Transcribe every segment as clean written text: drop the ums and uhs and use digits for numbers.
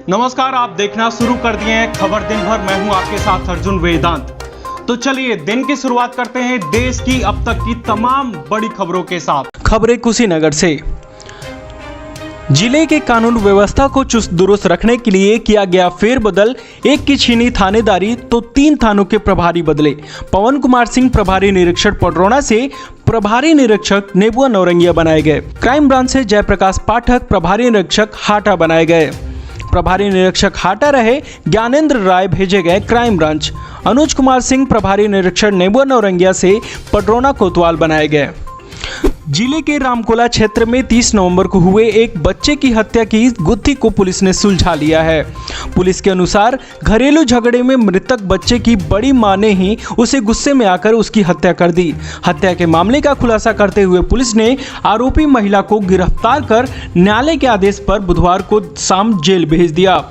नमस्कार, आप देखना शुरू कर दिए हैं खबर दिन भर। मैं हूं आपके साथ अर्जुन वेदांत। तो चलिए दिन की शुरुआत करते हैं देश की अब तक की तमाम बड़ी खबरों के साथ। खबरें कुशीनगर से। जिले के कानून व्यवस्था को चुस्त दुरुस्त रखने के लिए किया गया फेरबदल। एक की छीनी थानेदारी तो 3 थानों के प्रभारी बदले। पवन कुमार सिंह प्रभारी निरीक्षक पडरौना से प्रभारी निरीक्षक नेबुआ नौरंगिया बनाए गए। क्राइम ब्रांच से जयप्रकाश पाठक प्रभारी निरीक्षक हाटा बनाए गए। प्रभारी निरीक्षक हाटा रहे ज्ञानेंद्र राय भेजे गए क्राइम ब्रांच। अनुज कुमार सिंह प्रभारी निरीक्षक नेबुआ नौरंगिया से पडरौना कोतवाल बनाए गए। जिले के रामकोला क्षेत्र में 30 नवंबर को हुए एक बच्चे की हत्या की गुत्थी को पुलिस ने सुलझा लिया है। पुलिस के अनुसार घरेलू झगड़े में मृतक बच्चे की बड़ी मां ने ही उसे गुस्से में आकर उसकी हत्या कर दी। हत्या के मामले का खुलासा करते हुए पुलिस ने आरोपी महिला को गिरफ्तार कर न्यायालय के आदेश पर बुधवार को शाम जेल भेज दिया।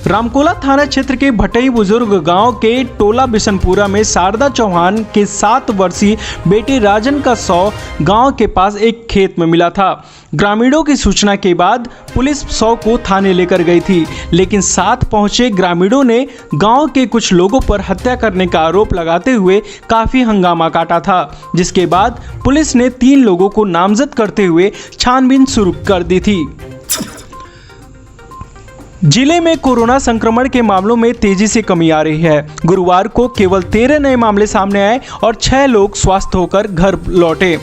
रामकोला थाना क्षेत्र के भटई बुजुर्ग गांव के टोला बिशनपुरा में शारदा चौहान के 7 वर्षीय बेटे राजन का शव गांव के पास एक खेत में मिला था। ग्रामीणों की सूचना के बाद पुलिस शव को थाने लेकर गई थी, लेकिन साथ पहुंचे ग्रामीणों ने गांव के कुछ लोगों पर हत्या करने का आरोप लगाते हुए काफी हंगामा काटा था, जिसके बाद पुलिस ने 3 लोगों को नामजद करते हुए छानबीन शुरू कर दी थी। जिले में कोरोना संक्रमण के मामलों में तेजी से कमी आ रही है। गुरुवार को केवल 13 नए मामले सामने आए और 6 लोग स्वस्थ होकर घर लौटे।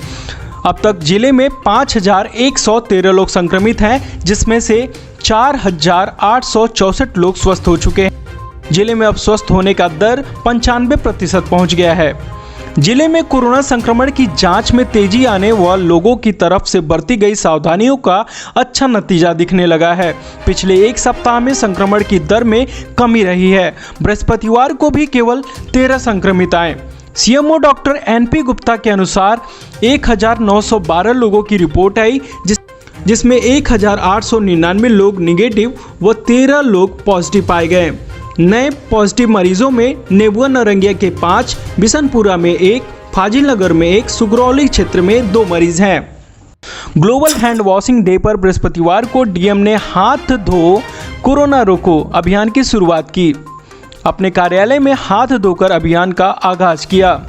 अब तक जिले में 5,113 लोग संक्रमित हैं, जिसमें से 4,864 लोग स्वस्थ हो चुके हैं। जिले में अब स्वस्थ होने का दर 95% पहुंच गया है। जिले में कोरोना संक्रमण की जांच में तेजी आने व लोगों की तरफ से बरती गई सावधानियों का अच्छा नतीजा दिखने लगा है। पिछले 1 सप्ताह में संक्रमण की दर में कमी रही है। बृहस्पतिवार को भी केवल 13 संक्रमित आए। सीएमओ डॉक्टर NP गुप्ता के अनुसार 1,912 लोगों की रिपोर्ट आई, जिसमें 1,899 लोग निगेटिव व 13 लोग पॉजिटिव पाए गए। नए पॉजिटिव मरीजों में नेबुआ नौरंगिया के 5, बिशनपुरा में 1, फाजिलनगर में 1, सुगरौली क्षेत्र में 2 मरीज हैं। ग्लोबल हैंड वॉशिंग डे पर बृहस्पतिवार को डीएम ने हाथ धो कोरोना रोको अभियान की शुरुआत की। अपने कार्यालय में हाथ धोकर अभियान का आगाज किया।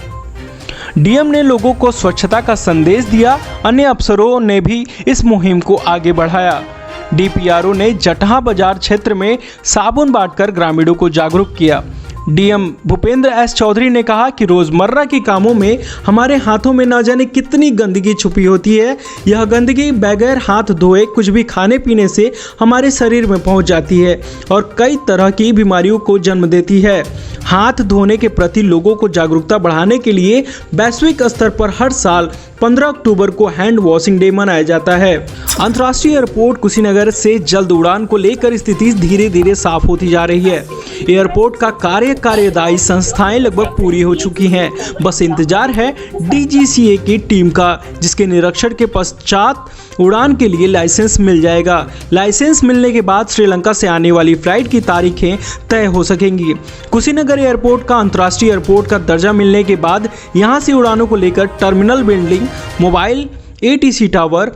डीएम ने लोगों को स्वच्छता का संदेश दिया। अन्य अफसरों ने भी इस मुहिम को आगे बढ़ाया। डीपीआरओ ने जटहा बाजार क्षेत्र में साबुन बांटकर ग्रामीणों को जागरूक किया। डीएम भूपेंद्र एस चौधरी ने कहा कि रोजमर्रा के कामों में हमारे हाथों में न जाने कितनी गंदगी छुपी होती है। यह गंदगी बगैर हाथ धोए कुछ भी खाने पीने से हमारे शरीर में पहुंच जाती है और कई तरह की बीमारियों को जन्म देती है। हाथ धोने के प्रति लोगों को जागरूकता बढ़ाने के लिए वैश्विक स्तर पर हर साल 15 अक्टूबर को हैंड वॉशिंग डे मनाया जाता है। अंतर्राष्ट्रीय एयरपोर्ट कुशीनगर से जल्द उड़ान को लेकर स्थिति धीरे धीरे साफ होती जा रही है। एयरपोर्ट का कार्यदायी संस्थाएं लगभग पूरी हो चुकी हैं। बस इंतजार है DGCA की टीम का, जिसके निरीक्षण के पश्चात उड़ान के लिए लाइसेंस मिल जाएगा। लाइसेंस मिलने के बाद श्रीलंका से आने वाली फ्लाइट की तारीखें तय हो सकेंगी। कुशीनगर एयरपोर्ट का अंतर्राष्ट्रीय एयरपोर्ट का दर्जा मिलने के बाद यहां से उड़ानों को लेकर terminal building, mobile ATC tower,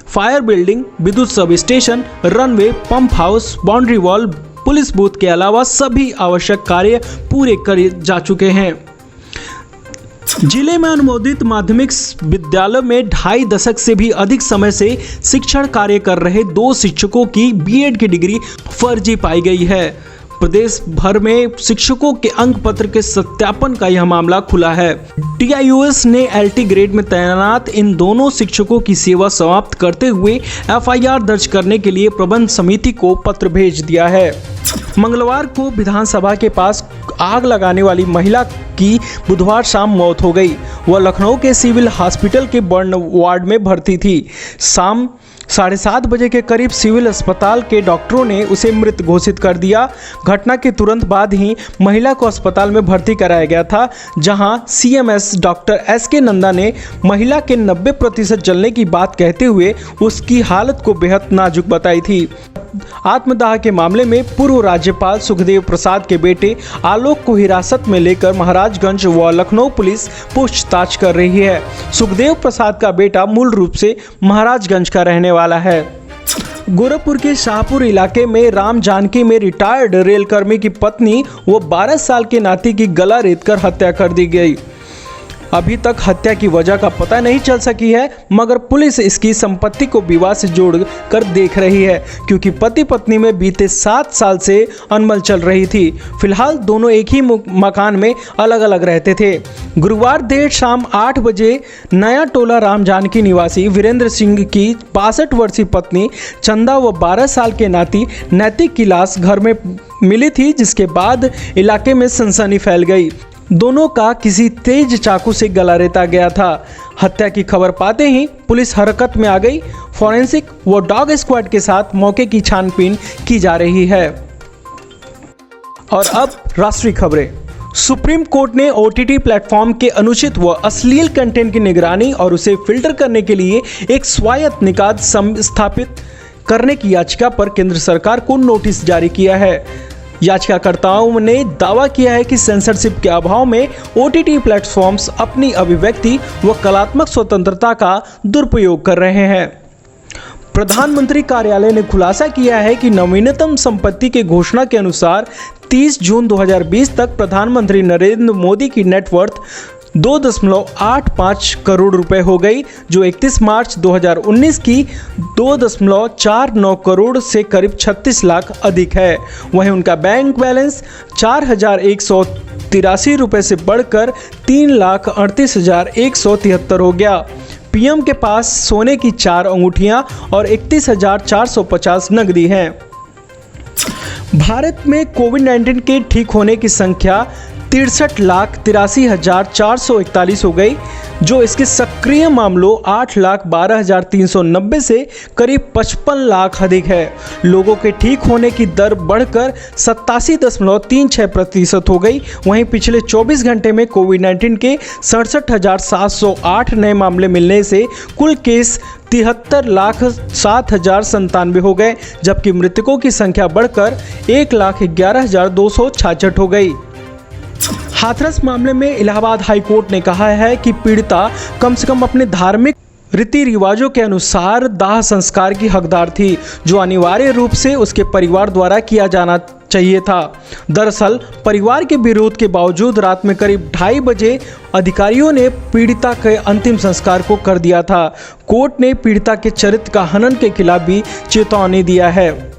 fire building, विद्युत sub station, runway, pump house, boundary wall, police booth के अलावा सभी आवश्यक कार्य पूरे करे जा चुके हैं। जिले में अनुमोदित माध्यमिक विद्यालय में 2.5 दशक से भी अधिक समय से शिक्षण कार्य कर रहे 2 शिक्षकों की BEd की डिग्री फर्जी पाई गई है। प्रदेश भर में शिक्षकों के अंक पत्र के सत्यापन का यह मामला खुला है। TIUS ने LT ग्रेड में तैनात इन दोनों शिक्षकों की सेवा समाप्त करते हुए FIR दर्ज करने के लिए प्रबंध समिति को पत्र भेज दिया है। मंगलवार को विधानसभा के पास आग लगाने वाली महिला की बुधवार शाम मौत हो गई। वह लखनऊ के सिविल हॉस्पिटल के बर्न वार्ड में भर्ती थी। शाम 7:30 बजे के करीब सिविल अस्पताल के डॉक्टरों ने उसे मृत घोषित कर दिया। घटना के तुरंत बाद ही महिला को अस्पताल में भर्ती कराया गया था, जहां CMS डॉक्टर SK नंदा ने महिला के 90% जलने की बात कहते हुए उसकी हालत को बेहद नाजुक बताई थी। आत्मदाह के मामले में पूर्व राज्यपाल सुखदेव प्रसाद के बेटे आलोक को हिरासत में लेकर महाराजगंज व लखनऊ पुलिस पूछताछ कर रही है। सुखदेव प्रसाद का बेटा मूल रूप से महाराजगंज का रहने वाला है। गोरखपुर के शाहपुर इलाके में राम जानकी में रिटायर्ड रेलकर्मी की पत्नी व 12 साल के नाती की गला रेतकर हत्या कर दी गई। अभी तक हत्या की वजह का पता नहीं चल सकी है, मगर पुलिस इसकी संपत्ति को विवाह से जोड़ कर देख रही है, क्योंकि पति पत्नी में बीते 7 साल से अनबन चल रही थी। फिलहाल दोनों एक ही मकान में अलग अलग रहते थे। गुरुवार देर शाम 8 बजे नया टोला राम जानकी निवासी वीरेंद्र सिंह की 62 वर्षीय पत्नी चंदा व 12 साल के नाती नैतिक की लाश घर में मिली थी, जिसके बाद इलाके में सनसनी फैल गई। दोनों का किसी तेज चाकू से गला रेता गया था। हत्या की खबर पाते ही पुलिस हरकत में आ गई। फॉरेंसिक व डॉग स्क्वाड के साथ मौके की छानबीन की जा रही है। और अब राष्ट्रीय खबरें। सुप्रीम कोर्ट ने OTT प्लेटफॉर्म के अनुचित व अश्लील कंटेंट की निगरानी और उसे फिल्टर करने के लिए एक स्वायत्त निकाय स्थापित करने की याचिका पर केंद्र सरकार को नोटिस जारी किया है। याचिकाकर्ताओं ने दावा किया है कि सेंसरशिप के अभाव में OTT प्लेटफॉर्म्स अपनी अभिव्यक्ति व कलात्मक स्वतंत्रता का दुरुपयोग कर रहे हैं। प्रधानमंत्री कार्यालय ने खुलासा किया है कि नवीनतम संपत्ति के घोषणा के अनुसार 30 जून 2020 तक प्रधानमंत्री नरेंद्र मोदी की नेटवर्थ 2.85 करोड़ रुपए हो गई, जो 31 मार्च 2019 की 2.49 करोड़ से करीब 36 लाख अधिक है। वहीं उनका बैंक बैलेंस 4,183 रुपए से बढ़कर 3,38,173 हो गया। पीएम के पास सोने की 4 अंगूठियां और 31,450 नकदी हैं। भारत में कोविड-19 के ठीक होने की संख्या 63,83,441 हो गई, जो इसके सक्रिय मामलों 8,12,390 से करीब 55 लाख अधिक है। लोगों के ठीक होने की दर बढ़कर 87.36% हो गई। वहीं पिछले 24 घंटे में कोविड-19 के 67,708 नए मामले मिलने से कुल केस 73,07,097 हो गए, जबकि मृतकों की संख्या बढ़कर 1,11,266 हो गई। हाथरस मामले में इलाहाबाद हाई कोर्ट ने कहा है कि पीड़िता कम से कम अपने धार्मिक रीति रिवाजों के अनुसार दाह संस्कार की हकदार थी, जो अनिवार्य रूप से उसके परिवार द्वारा किया जाना चाहिए था। दरअसल परिवार के विरोध के बावजूद रात में करीब 2:30 बजे अधिकारियों ने पीड़िता के अंतिम संस्कार को कर दिया था। कोर्ट ने पीड़िता के चरित्र का हनन के खिलाफ भी चेतावनी दिया है।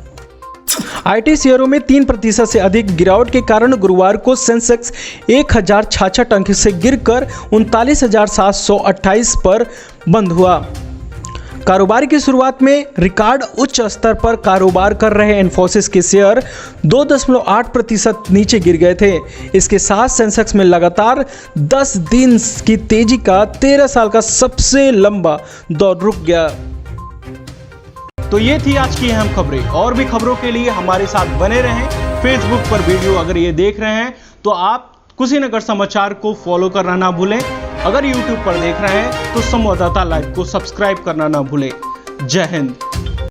IT शेयरों में 3% से अधिक गिरावट के कारण गुरुवार को सेंसेक्स 1066 अंक से गिरकर 39,728 पर बंद हुआ। कारोबार की शुरुआत में रिकॉर्ड उच्च स्तर पर कारोबार कर रहे इन्फोसिस के शेयर 2.8% नीचे गिर गए थे। इसके साथ सेंसेक्स में लगातार 10 दिन की तेजी का 13 साल का सबसे लंबा दौर रुक गया। तो ये थी आज की अहम खबरें। और भी खबरों के लिए हमारे साथ बने रहें। फेसबुक पर वीडियो अगर ये देख रहे हैं तो आप कुशीनगर समाचार को फॉलो करना ना भूलें। अगर यूट्यूब पर देख रहे हैं तो संवाददाता लाइव को सब्सक्राइब करना ना भूलें। जय हिंद।